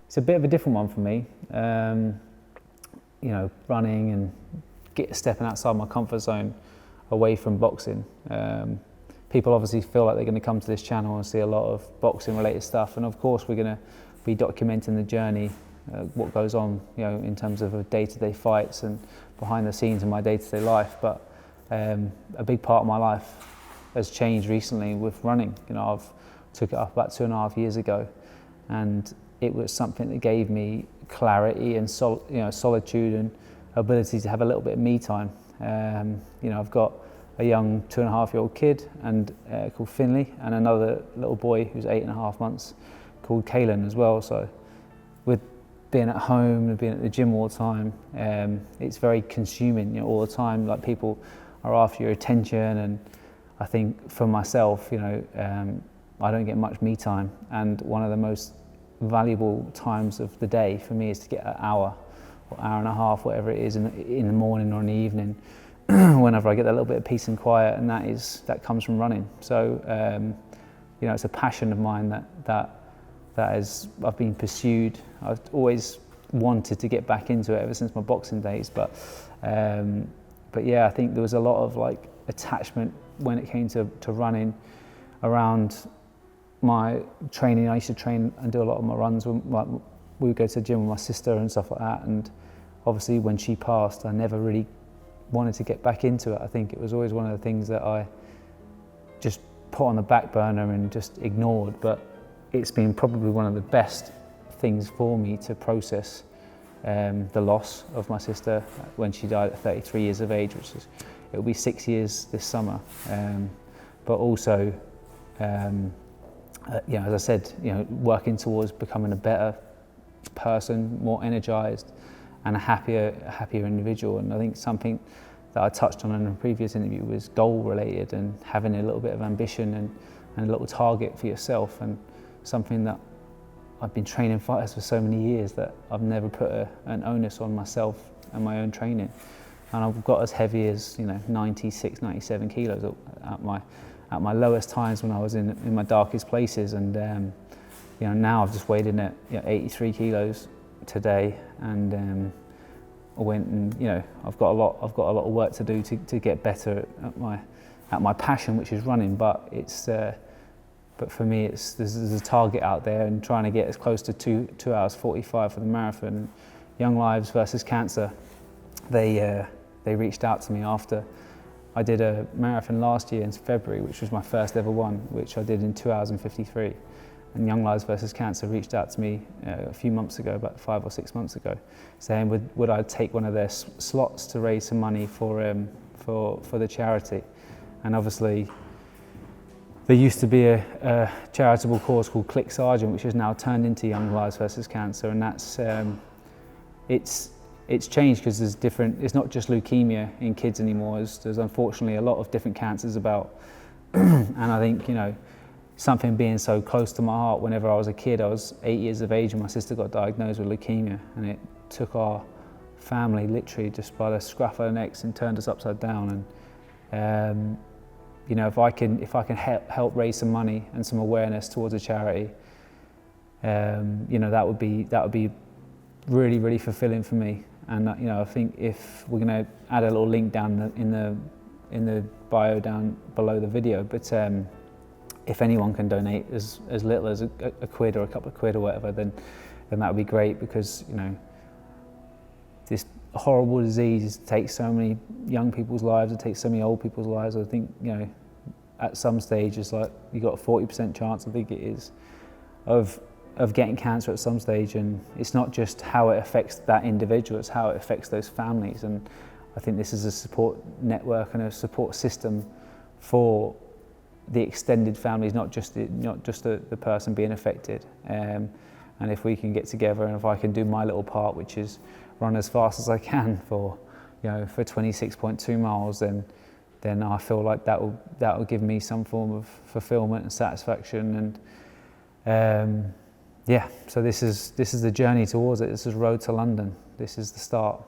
it's a bit of a different one for me. You know, running and stepping outside my comfort zone away from boxing. People obviously feel like they're going to come to this channel and see a lot of boxing related stuff, and of course we're going to be documenting the journey, what goes on, you know, in terms of day-to-day fights and behind the scenes in my day-to-day life. But a big part of my life has changed recently with running. You know, I've took it up about 2.5 years ago, and it was something that gave me clarity and solitude and ability to have a little bit of me time. You know, I've got a young 2.5-year-old kid and called Finley, and another little boy who's 8.5 months called Kalen as well. So with being at home and being at the gym all the time, it's very consuming, you know, all the time. Like, people are after your attention, and I think for myself, you know, I don't get much me time, and one of the most valuable times of the day for me is to get an hour or hour and a half, whatever it is, in the morning or in the evening, whenever I get that little bit of peace and quiet, and that comes from running. So you know, it's a passion of mine I've been pursued. I've always wanted to get back into it ever since my boxing days, but yeah, I think there was a lot of like attachment when it came to running around my training. I used to train and do a lot of my runs when, like, we would go to the gym with my sister and stuff like that, and obviously when she passed, I never really wanted to get back into it. I think it was always one of the things that I just put on the back burner and just ignored, but it's been probably one of the best things for me to process the loss of my sister when she died at 33 years of age, which is, it'll be 6 years this summer. But also, you know, as I said, you know, working towards becoming a better person, more energized, and a happier individual. And I think something that I touched on in a previous interview was goal related, and having a little bit of ambition and a little target for yourself, and something that I've been training fighters for so many years that I've never put an onus on myself and my own training. And I've got as heavy as, you know, 96, 97 kilos at my lowest times when I was in my darkest places. And you know, now I've just weighed in at, you know, 83 kilos today, and I went and, you know, I've got a lot of work to do to get better at my passion, which is running. But but for me, there's a target out there, and trying to get as close to 2 hours 45 for the marathon. Young Lives versus Cancer, they reached out to me after I did a marathon last year in February, which was my first ever one, which I did in 2 hours and 53. And Young Lives versus Cancer reached out to me a few months ago, about 5 or 6 months ago, saying would I take one of their slots to raise some money for the charity. And obviously, there used to be a charitable cause called Click Sergeant, which has now turned into Young Lives versus Cancer, and that's it's changed because there's different. It's not just leukemia in kids anymore. There's unfortunately a lot of different cancers about, and I think, you know, something being so close to my heart. Whenever I was a kid, I was 8 years of age, and my sister got diagnosed with leukemia, and it took our family literally just by the scruff of the necks and turned us upside down. And you know, if I can help raise some money and some awareness towards a charity, you know, that would be really, really fulfilling for me. And you know, I think if we're going to add a little link down in the bio down below the video, but if anyone can donate as little as a quid or a couple of quid or whatever, then that would be great, because, you know, this horrible disease takes so many young people's lives, it takes so many old people's lives. I think, you know, at some stage it's like you got a 40% chance, I think it is, of getting cancer at some stage. And it's not just how it affects that individual, it's how it affects those families. And I think this is a support network and a support system for the extended families, not just the person being affected. And if we can get together, and if I can do my little part, which is run as fast as I can for 26.2 miles, then I feel like that will give me some form of fulfillment and satisfaction. And yeah, so this is the journey towards it. This is Road to London. This is the start.